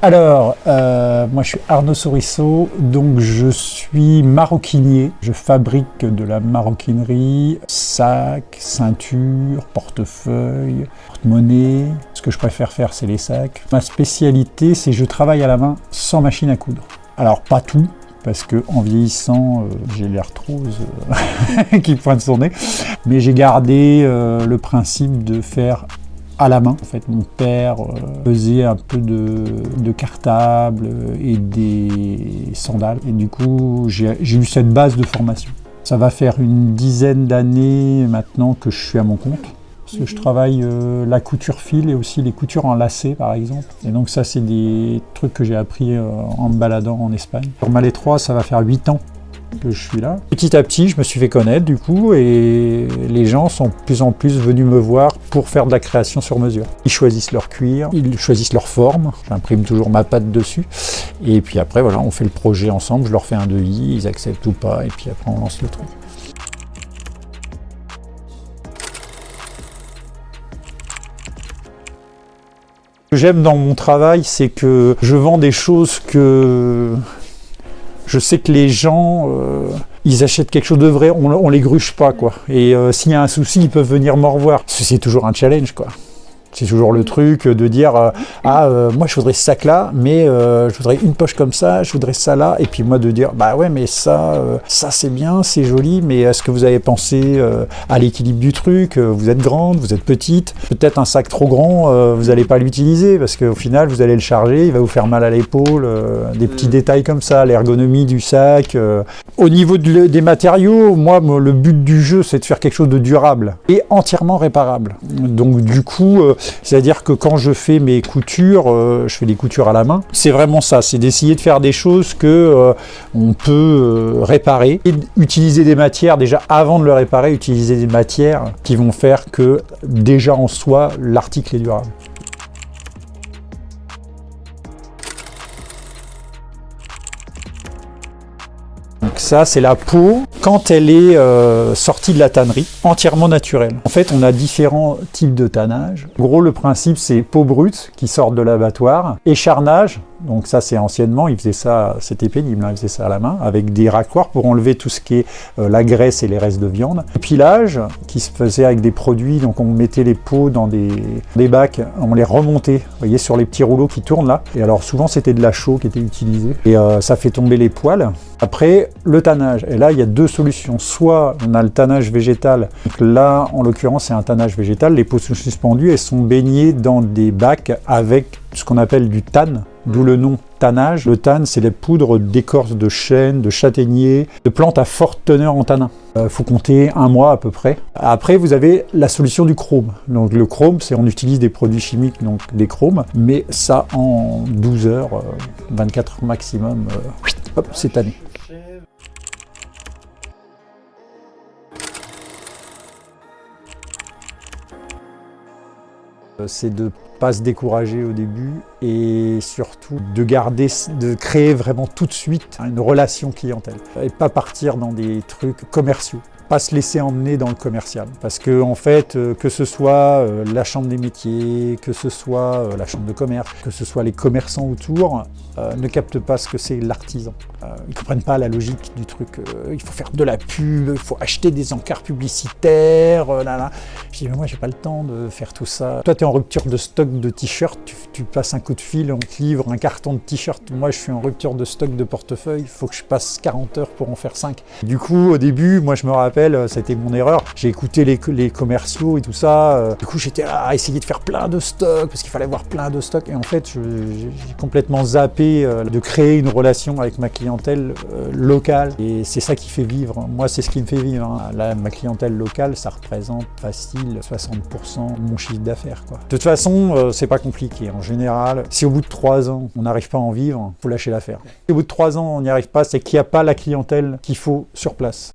Alors, moi je suis Arnaud Sorisseau, donc je suis maroquinier. Je fabrique de la maroquinerie, sacs, ceintures, portefeuilles, porte-monnaie. Ce que je préfère faire, c'est les sacs. Ma spécialité, c'est que je travaille à la main sans machine à coudre. Alors, pas tout, parce qu'en vieillissant, j'ai l'arthrose qui pointe son nez. Mais j'ai gardé le principe de faire à la main. En fait, mon père faisait un peu de cartable et des sandales. Et du coup, j'ai eu cette base de formation. Ça va faire une dizaine d'années maintenant que je suis à mon compte. Parce que je travaille la couture fil et aussi les coutures en lacets, par exemple. Et donc ça, c'est des trucs que j'ai appris en me baladant en Espagne. Sur Malais 3, ça va faire 8 ans que je suis là. Petit à petit, je me suis fait connaître du coup et les gens sont de plus en plus venus me voir pour faire de la création sur mesure. Ils choisissent leur cuir, ils choisissent leur forme, j'imprime toujours ma patte dessus et puis après voilà, on fait le projet ensemble, je leur fais un devis, ils acceptent ou pas et puis après on lance le truc. Ce que j'aime dans mon travail, c'est que je vends des choses que je sais que les gens, ils achètent quelque chose de vrai, on les gruge pas, quoi. Et s'il y a un souci, ils peuvent venir me revoir. C'est toujours un challenge, quoi. C'est toujours le truc de dire moi je voudrais ce sac-là, mais je voudrais une poche comme ça, je voudrais ça là. Et puis moi de dire, bah ouais, mais ça c'est bien, c'est joli, mais est-ce que vous avez pensé à l'équilibre du truc? Vous êtes grande, vous êtes petite, peut-être un sac trop grand, vous n'allez pas l'utiliser parce qu'au final vous allez le charger, il va vous faire mal à l'épaule, des petits détails comme ça, l'ergonomie du sac. Au niveau des matériaux, moi le but du jeu c'est de faire quelque chose de durable et entièrement réparable. Donc du coup, c'est-à-dire que quand je fais mes coutures, je fais des coutures à la main. C'est vraiment ça, c'est d'essayer de faire des choses que on peut réparer et utiliser des matières, déjà avant de le réparer, utiliser des matières qui vont faire que déjà en soi, l'article est durable. Donc ça, c'est la peau quand elle est sortie de la tannerie, entièrement naturelle. En fait, on a différents types de tannage. En gros, le principe, c'est peau brute qui sort de l'abattoir, écharnage. Donc ça, c'est anciennement, ils faisaient ça, c'était pénible, ils faisaient ça à la main, avec des raccoirs pour enlever tout ce qui est la graisse et les restes de viande. Pilage, qui se faisait avec des produits, donc on mettait les peaux dans des bacs, on les remontait, vous voyez, sur les petits rouleaux qui tournent là. Et alors souvent, c'était de la chaux qui était utilisée. Et ça fait tomber les poils. Après, le tannage. Et là, il y a deux solutions. Soit on a le tannage végétal. Donc là, en l'occurrence, c'est un tannage végétal. Les peaux sont suspendues et sont baignées dans des bacs avec ce qu'on appelle du tanne, d'où le nom tannage. Le tanne, c'est les poudres d'écorce de chêne, de châtaignier, de plantes à forte teneur en tanin. Faut compter 1 mois à peu près. Après, vous avez la solution du chrome. Donc le chrome, c'est on utilise des produits chimiques, donc des chromes, mais ça en 12 heures, 24 heures maximum, hop, c'est tanné. C'est de ne pas se décourager au début et surtout de créer vraiment tout de suite une relation clientèle et pas partir dans des trucs commerciaux. Pas se laisser emmener dans le commercial. Parce que en fait, que ce soit la chambre des métiers, que ce soit la chambre de commerce, que ce soit les commerçants autour, ne captent pas ce que c'est l'artisan. Ils ne comprennent pas la logique du truc. Il faut faire de la pub, il faut acheter des encarts publicitaires. Je dis, mais moi, j'ai pas le temps de faire tout ça. Toi, tu es en rupture de stock de t-shirts, tu passes un coup de fil, on te livre un carton de t-shirts. Moi, je suis en rupture de stock de portefeuille, il faut que je passe 40 heures pour en faire 5. Du coup, au début, moi, je me rappelle, c'était mon erreur. J'ai écouté les commerciaux et tout ça. Du coup, j'étais à essayer de faire plein de stocks parce qu'il fallait avoir plein de stocks. Et en fait, j'ai complètement zappé de créer une relation avec ma clientèle locale. Et c'est ça qui fait vivre. Moi, c'est ce qui me fait vivre. Hein. Là, ma clientèle locale, ça représente facile 60% de mon chiffre d'affaires. De toute façon, c'est pas compliqué. En général, si au bout de 3 ans, on n'arrive pas à en vivre, il faut lâcher l'affaire. Si au bout de 3 ans, on n'y arrive pas, c'est qu'il n'y a pas la clientèle qu'il faut sur place.